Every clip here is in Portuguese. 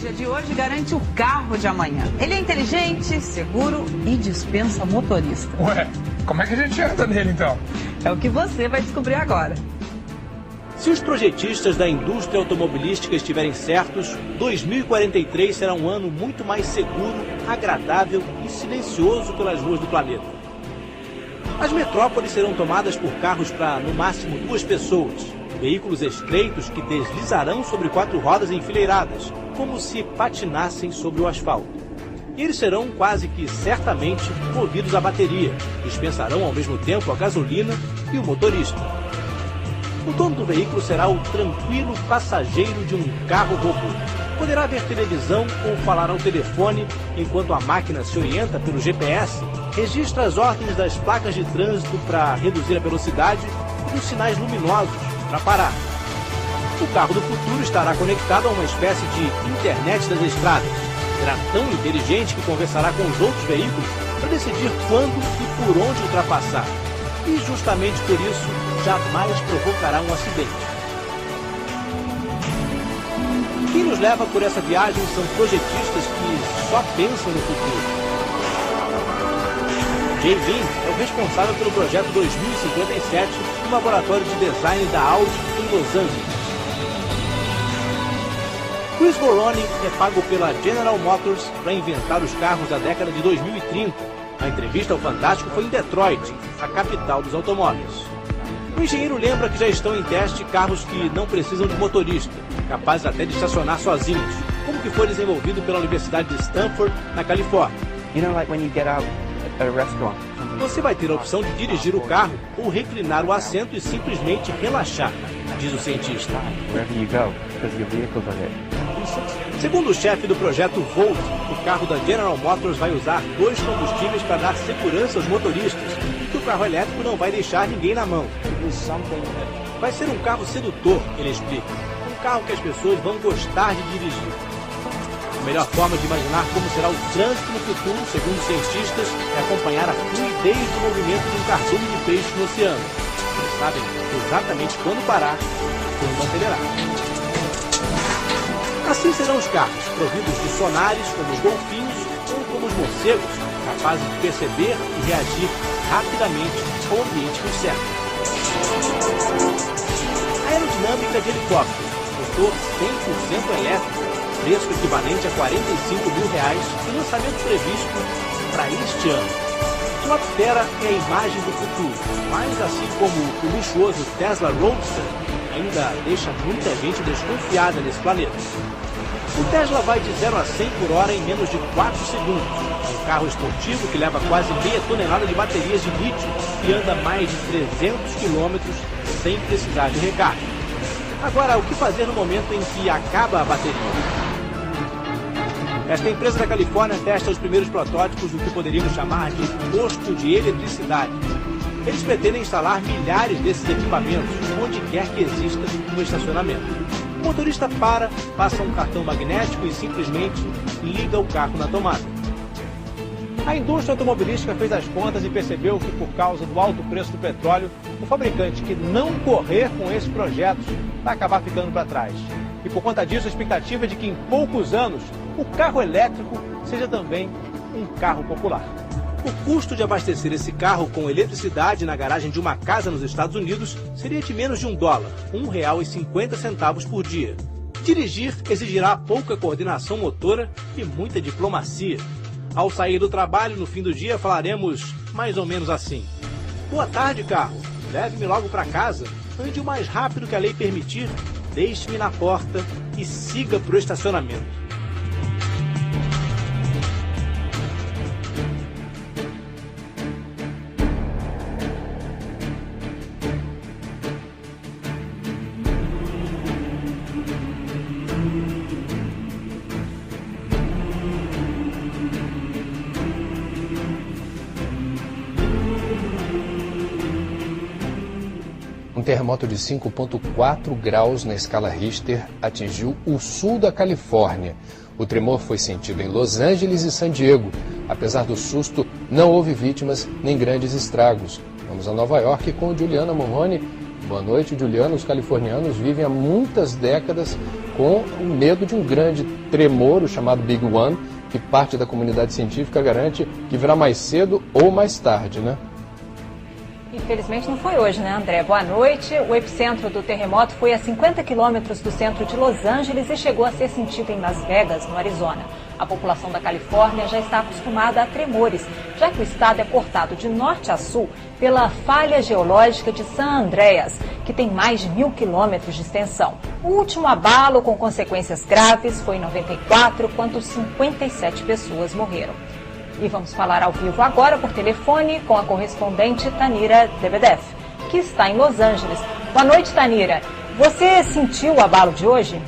tecnologia de hoje garante o carro de amanhã. Ele é inteligente, seguro e dispensa motorista. Ué, como é que a gente anda nele então? É o que você vai descobrir agora. Se os projetistas da indústria automobilística estiverem certos, 2043 será um ano muito mais seguro, agradável e silencioso pelas ruas do planeta. As metrópoles serão tomadas por carros para, no máximo, 2 pessoas. Veículos estreitos que deslizarão sobre 4 rodas enfileiradas, como se patinassem sobre o asfalto. E eles serão quase que certamente movidos a bateria, dispensarão ao mesmo tempo a gasolina e o motorista. O dono do veículo será o tranquilo passageiro de um carro robô. Poderá ver televisão ou falar ao telefone enquanto a máquina se orienta pelo GPS, registra as ordens das placas de trânsito para reduzir a velocidade e dos sinais luminosos para parar. O carro do futuro estará conectado a uma espécie de internet das estradas. Será tão inteligente que conversará com os outros veículos para decidir quando e por onde ultrapassar. E justamente por isso, jamais provocará um acidente. Quem nos leva por essa viagem são projetistas que só pensam no futuro. Jay Vinh é o responsável pelo projeto 2057 no laboratório de design da Audi em Los Angeles. Chris Goroni é pago pela General Motors para inventar os carros da década de 2030. A entrevista ao Fantástico foi em Detroit, a capital dos automóveis. O engenheiro lembra que já estão em teste carros que não precisam de motorista, capazes até de estacionar sozinhos, como que foi desenvolvido pela Universidade de Stanford, na Califórnia. Você vai ter a opção de dirigir o carro ou reclinar o assento e simplesmente relaxar, diz o cientista. Segundo o chefe do projeto Volt, o carro da General Motors vai usar 2 combustíveis para dar segurança aos motoristas, que o carro elétrico não vai deixar ninguém na mão. Vai ser um carro sedutor, ele explica. Um carro que as pessoas vão gostar de dirigir. A melhor forma de imaginar como será o trânsito no futuro, segundo os cientistas, é acompanhar a fluidez do movimento de um cardume de peixe no oceano. Eles sabem exatamente quando parar e quando acelerar. Assim serão os carros, providos de sonares como os golfinhos ou como os morcegos, capazes de perceber e reagir rapidamente ao ambiente que os cerca. Aerodinâmica de helicóptero, motor 100% elétrico, preço equivalente a R$45 mil e lançamento previsto para este ano. Stratosfera é a imagem do futuro, mas assim como o luxuoso Tesla Roadster, ainda deixa muita gente desconfiada nesse planeta. O Tesla vai de 0 a 100 por hora em menos de 4 segundos. É um carro esportivo que leva quase meia tonelada de baterias de lítio e anda mais de 300 quilômetros sem precisar de recarga. Agora, o que fazer no momento em que acaba a bateria? Esta empresa da Califórnia testa os primeiros protótipos do que poderíamos chamar de posto de eletricidade. Eles pretendem instalar milhares desses equipamentos, onde quer que exista um estacionamento. O motorista passa um cartão magnético e simplesmente liga o carro na tomada. A indústria automobilística fez as contas e percebeu que, por causa do alto preço do petróleo, o fabricante que não correr com esses projetos vai acabar ficando para trás. E por conta disso, a expectativa é de que em poucos anos o carro elétrico seja também um carro popular. O custo de abastecer esse carro com eletricidade na garagem de uma casa nos Estados Unidos seria de menos de $1, R$1,50 por dia. Dirigir exigirá pouca coordenação motora e muita diplomacia. Ao sair do trabalho, no fim do dia, falaremos mais ou menos assim: boa tarde, carro. Leve-me logo para casa. Ande o mais rápido que a lei permitir. Deixe-me na porta e siga para o estacionamento. Um terremoto de 5,4 graus na escala Richter atingiu o sul da Califórnia. O tremor foi sentido em Los Angeles e San Diego. Apesar do susto, não houve vítimas nem grandes estragos. Vamos a Nova York com Juliana Morrone. Boa noite, Juliana. Os californianos vivem há muitas décadas com o medo de um grande tremor, o chamado Big One, que parte da comunidade científica garante que virá mais cedo ou mais tarde, né? Infelizmente não foi hoje, né, André? Boa noite. O epicentro do terremoto foi a 50 quilômetros do centro de Los Angeles e chegou a ser sentido em Las Vegas, no Arizona. A população da Califórnia já está acostumada a tremores, já que o estado é cortado de norte a sul pela falha geológica de San Andreas, que tem mais de 1.000 quilômetros de extensão. O último abalo com consequências graves foi em 94, quando 57 pessoas morreram. E vamos falar ao vivo agora por telefone com a correspondente Tanira Lebedev, que está em Los Angeles. Boa noite, Tanira. Você sentiu o abalo de hoje?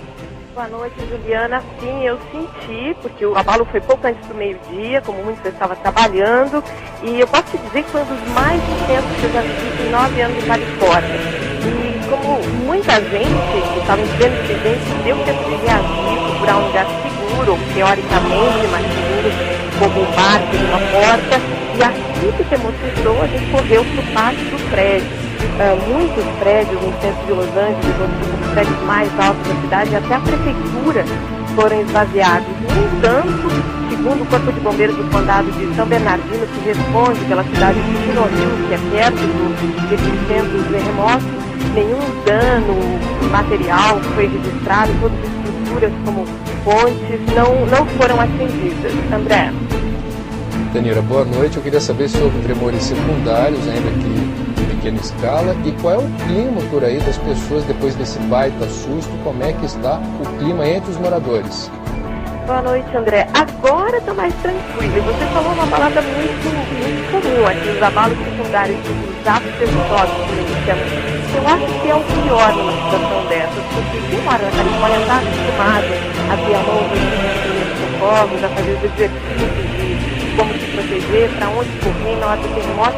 Boa noite, Juliana. Sim, eu senti, porque o abalo foi pouco antes do meio-dia, como muitos eu estava trabalhando, e eu posso te dizer que foi um dos mais intensos que eu já vivi em 9 anos de Califórnia. E como muita gente que estava em pleno expediente deu tempo de reagir, procurar um lugar seguro, ou teoricamente mais seguro, como um bar, uma porta, e assim que se emocionou, a gente correu para o pátio do prédio. Muitos prédios no centro de Los Angeles, os prédios mais altos da cidade, até a prefeitura foram esvaziados. No entanto, segundo o Corpo de Bombeiros do Condado de São Bernardino, que responde pela cidade de Chinoil, que é perto do epicentro do terremoto, nenhum dano material foi registrado, todas as estruturas como pontes não foram atingidas. André. Tanira, boa noite. Eu queria saber sobre tremores secundários, ainda que em pequena escala, e qual é o clima por aí das pessoas depois desse baita susto, como é que está o clima entre os moradores? Boa noite, André. Agora está mais tranquilo. E você falou uma palavra muito comum aqui, os abalos secundários, os aftershocks, como eles chamam. Eu acho que é o pior numa situação dessas, porque quem mora na Califórnia está acostumado a ter a mão dos socorros, a fazer os exercícios de como se proteger, para onde correr na hora do terremoto.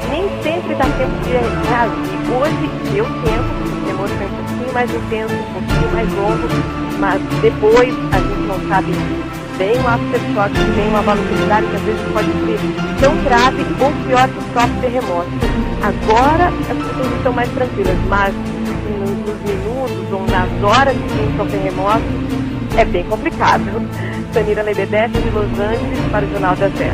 Nem sempre dá tempo de reagir. Hoje deu tempo, o tremor foi um pouquinho mais intenso, um pouquinho mais longo, mas depois a gente não sabe bem o aftershock, tem uma velocidade que às vezes pode ser tão grave ou pior que o próprio terremoto. Agora as pessoas estão mais tranquilas, mas nos minutos ou nas horas seguintes ao terremoto é bem complicado. Tanira Lebedev, de Los Angeles, para o Jornal das 10.